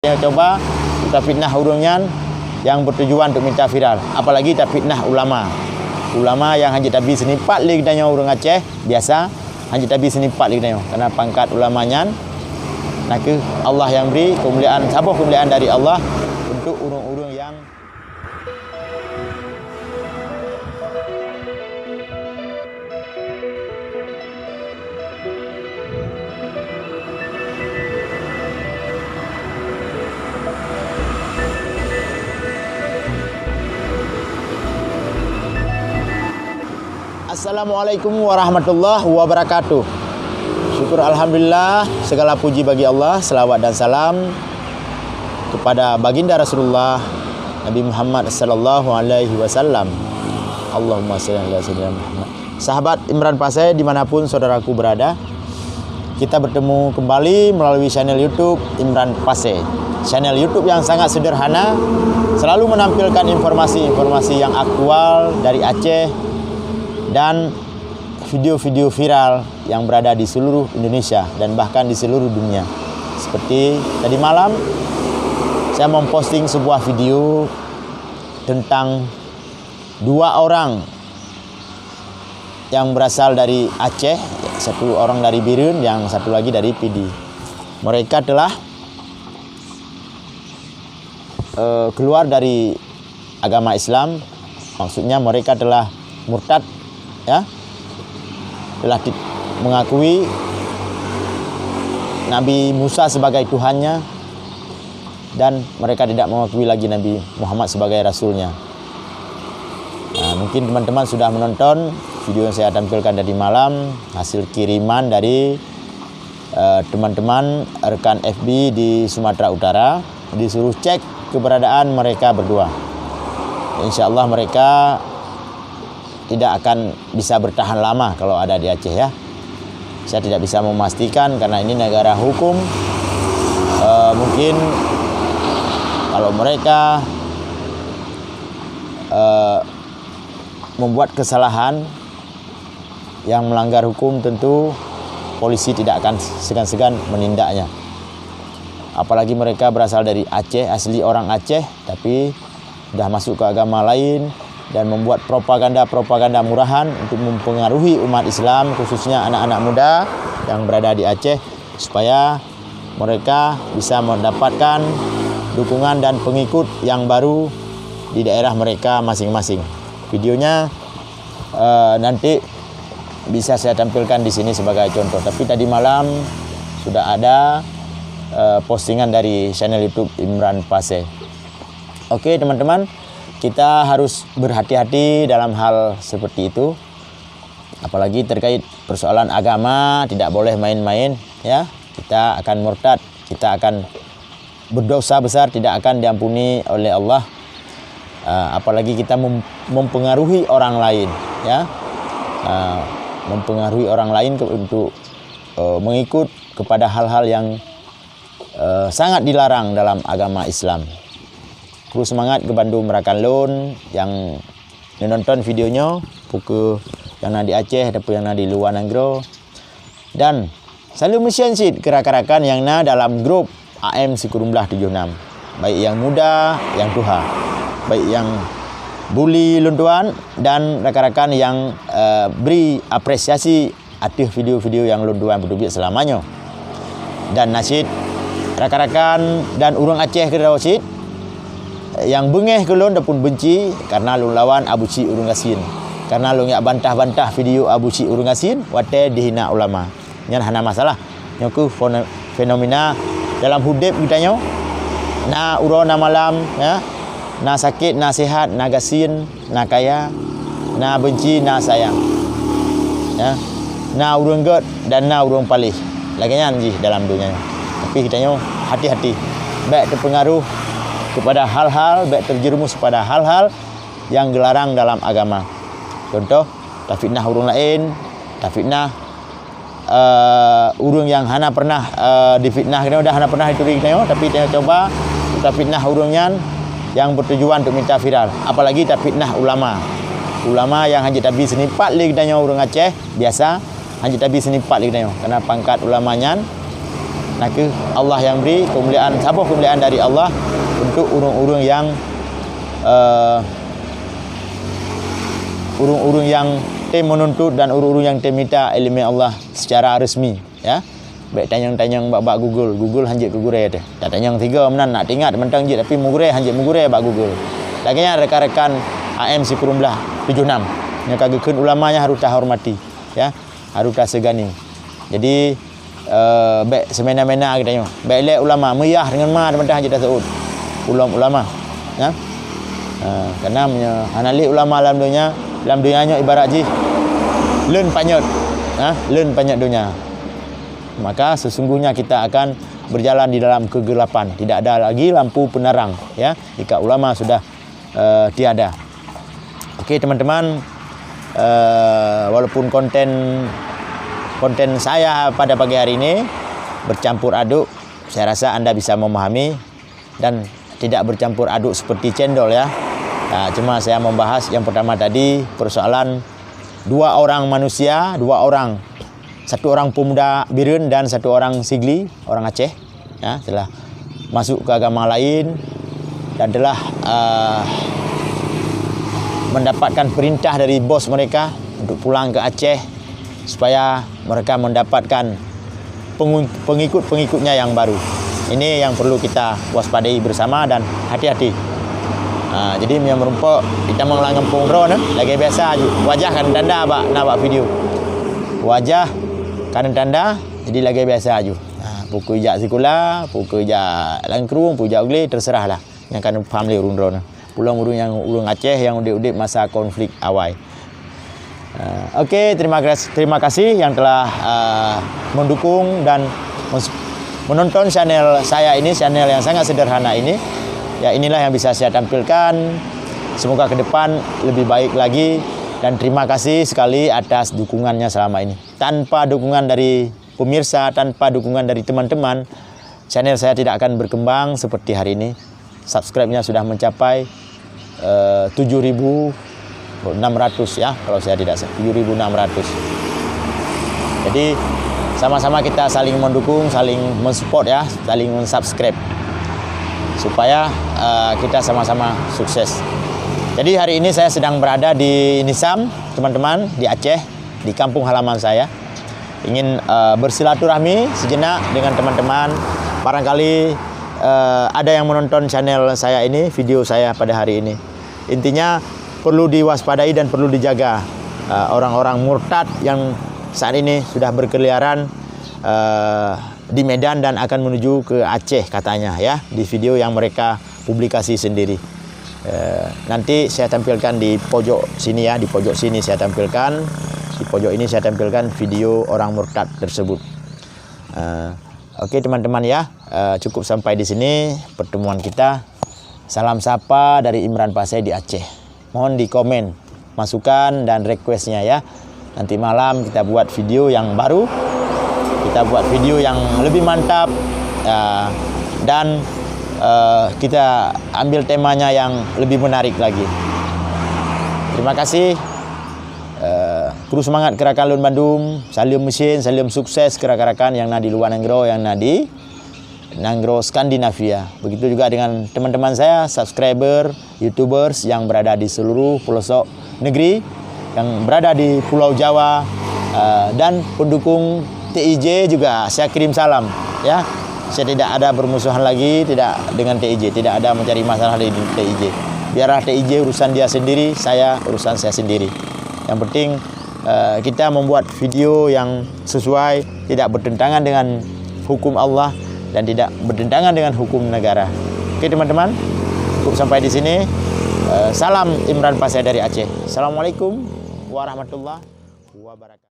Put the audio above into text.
Yang coba kita fitnah urungnya yang bertujuan untuk minta viral. Apalagi kita fitnah ulama. Ulama yang hanya tabi senipat lagi tanya urung Aceh biasa hanya tabi senipat lagi tanya. Karena pangkat ulamanya nak Allah yang beri kemuliaan, sabah kemuliaan dari Allah untuk urung-urung yang Assalamualaikum warahmatullahi wabarakatuh. Syukur alhamdulillah, segala puji bagi Allah, selawat dan salam kepada baginda Rasulullah Nabi Muhammad sallallahu alaihi wasallam. Allahumma shalli ala sayyidina Muhammad. Sahabat Imran Pasai dimanapun saudaraku berada, kita bertemu kembali melalui channel YouTube Imran Pasai. Channel YouTube yang sangat sederhana, selalu menampilkan informasi-informasi yang aktual dari Aceh dan video-video viral yang berada di seluruh Indonesia dan bahkan di seluruh dunia. Seperti tadi malam saya memposting sebuah video tentang dua orang yang berasal dari Aceh, satu orang dari Birun, yang satu lagi dari Pidi. Mereka telah keluar dari agama Islam, maksudnya mereka telah murtad, ya, telah mengakui Nabi Musa sebagai Tuhannya, dan mereka tidak mengakui lagi Nabi Muhammad sebagai Rasulnya. Nah, mungkin teman-teman sudah menonton video yang saya tampilkan tadi malam, hasil kiriman dari teman-teman rekan FB di Sumatera Utara. Disuruh cek keberadaan mereka berdua. Insya Allah mereka tidak akan bisa bertahan lama kalau ada di Aceh, ya. Saya tidak bisa memastikan karena ini negara hukum. Mungkin kalau mereka membuat kesalahan yang melanggar hukum, tentu polisi tidak akan segan-segan menindaknya. Apalagi mereka berasal dari Aceh, asli orang Aceh, tapi sudah masuk ke agama lain dan membuat propaganda murahan untuk mempengaruhi umat Islam, khususnya anak-anak muda yang berada di Aceh, supaya mereka bisa mendapatkan dukungan dan pengikut yang baru di daerah mereka masing-masing. Videonya nanti bisa saya tampilkan di sini sebagai contoh. Tapi tadi malam sudah ada postingan dari channel YouTube Imran Pasai. Oke teman-teman, kita harus berhati-hati dalam hal seperti itu. Apalagi terkait persoalan agama, tidak boleh main-main, ya. Kita akan murtad, kita akan berdosa besar, tidak akan diampuni oleh Allah. Apalagi kita mempengaruhi orang lain, ya. Mempengaruhi orang lain untuk mengikut kepada hal-hal yang sangat dilarang dalam agama Islam. Terus semangat ke Bandung Merakan Lon yang menonton videonya, pukul yang ada di Aceh ataupun yang ada di luar negeri, dan selalu mensiansit ke rakan-rakan yang ada dalam grup AM Sikurumlah 76, baik yang muda, yang tua, baik yang bully luntuan dan rakan-rakan yang beri apresiasi atas video-video yang luntuan berdubit selamanya. Dan nasid rakan-rakan dan urang Aceh ke Rawasid yang bengeh ke lon pun benci karena lon lawan Abu Ci Urung Asin, karena lon yak bantah-bantah video Abu Ci Urung Asin wate dihina ulama. Nyan hana masalah nyoku fenomena dalam hudib kitanya, na uro na malam, ya, na sakit na sehat, na gasin na kaya, na benci na sayang, ya, na urung god dan na urung palih lagi nyan ji dalam dunia. Tapi kitanya hati-hati, baik terpengaruh kepada hal-hal, baik terjerumus pada hal-hal yang dilarang dalam agama. Contoh, tak fitnah urung lain, tak fitnah urung yang hana pernah difitnah, kita udah hana pernah itu kita, tapi kita coba tak fitnah urungnya yang bertujuan untuk minta viral. Apalagi tak fitnah ulama. Ulama yang hanya tabi senipat lagi kita urung Aceh biasa, hanya tabi senipat lagi kita. Karena pangkat ulamanya Maka Allah yang beri kemuliaan, sabah kemuliaan dari Allah untuk urung-urung yang tem menuntut dan urung-urung yang tem minta ilmu Allah secara resmi, ya. Baik tanyang-tanyang bak Google hanjit ke gure teh. Tak tanyang tiga menan nak tingat mentang je tapi mugure hanjit mugure bak Google. Laginya rekan-rekan AM Sikurumlah 76 yang kagikeun ulamanya harus hormati, ya. Harus segani. Jadi baik semena-mena kita tengok. Baik le ulama meyah dengan ma mentang hanjit Saud. Ulama, ya. Karena anali ulama dalam dunianya ibarat ji leun panyot, leun panyot dunia. Maka sesungguhnya kita akan berjalan di dalam kegelapan, tidak ada lagi lampu penerang, ya, jika ulama sudah tiada. Oke teman-teman, walaupun konten saya pada pagi hari ini bercampur aduk, saya rasa Anda bisa memahami dan tidak bercampur aduk seperti cendol, ya. Cuma saya membahas yang pertama tadi persoalan dua orang manusia, satu orang pemuda Birun dan satu orang Sigli, orang Aceh, ya, telah masuk ke agama lain dan telah mendapatkan perintah dari bos mereka untuk pulang ke Aceh supaya mereka mendapatkan pengikut-pengikutnya yang baru. Ini yang perlu kita waspadai bersama dan hati-hati. Jadi yang merumpok kita mengulang kampung drone lagi biasa aja. Wajah kan tanda nak video. Wajah kan tanda jadi lagi biasa aja. Pukul ijak sekolah, pukul ijak langkrung, pukul ijak ugli, terserahlah. Yang kan faham le urung drone. Pulang yang ulung Aceh yang udip masa konflik awal. Okey, terima kasih yang telah mendukung dan menonton channel saya ini, channel yang sangat sederhana ini. Ya, inilah yang bisa saya tampilkan. Semoga ke depan lebih baik lagi dan terima kasih sekali atas dukungannya selama ini. Tanpa dukungan dari pemirsa, tanpa dukungan dari teman-teman, channel saya tidak akan berkembang seperti hari ini. Subscribe-nya sudah mencapai 7.600, ya, kalau saya tidak salah 7.600. Jadi sama-sama kita saling mendukung, saling mensupport, ya, saling mensubscribe supaya kita sama-sama sukses. Jadi hari ini saya sedang berada di Nisam, teman-teman, di Aceh, di kampung halaman saya. Ingin bersilaturahmi sejenak dengan teman-teman. Barangkali ada yang menonton channel saya ini, video saya pada hari ini. Intinya perlu diwaspadai dan perlu dijaga orang-orang murtad yang saat ini sudah berkeliaran di Medan dan akan menuju ke Aceh katanya, ya, di video yang mereka publikasi sendiri. Nanti saya tampilkan di pojok sini, ya, di pojok sini saya tampilkan, di pojok ini saya tampilkan video orang murtad tersebut. Oke teman-teman, ya, cukup sampai di sini pertemuan kita. Salam sapa dari Imran Pasai di Aceh. Mohon di komen masukan dan requestnya, ya. Nanti malam kita buat video yang baru, kita buat video yang lebih mantap, dan kita ambil temanya yang lebih menarik lagi. Terima kasih. Terus semangat Kerakan Lun Bandung. Salam mesin, salam sukses Kerakan yang di luar negeri, yang di Nanggro Skandinavia. Begitu juga dengan teman-teman saya, subscriber, YouTubers yang berada di seluruh pelosok negeri, yang berada di Pulau Jawa, dan pendukung TIJ juga saya kirim salam, ya. Saya tidak ada bermusuhan lagi dengan TIJ, tidak ada mencari masalah di TIJ. Biarlah TIJ urusan dia sendiri, saya urusan saya sendiri. Yang penting kita membuat video yang sesuai, tidak bertentangan dengan hukum Allah dan tidak bertentangan dengan hukum negara. Oke teman-teman, cukup sampai di sini. Salam Imran Pasai dari Aceh. Assalamualaikum warahmatullahi wabarakatuh.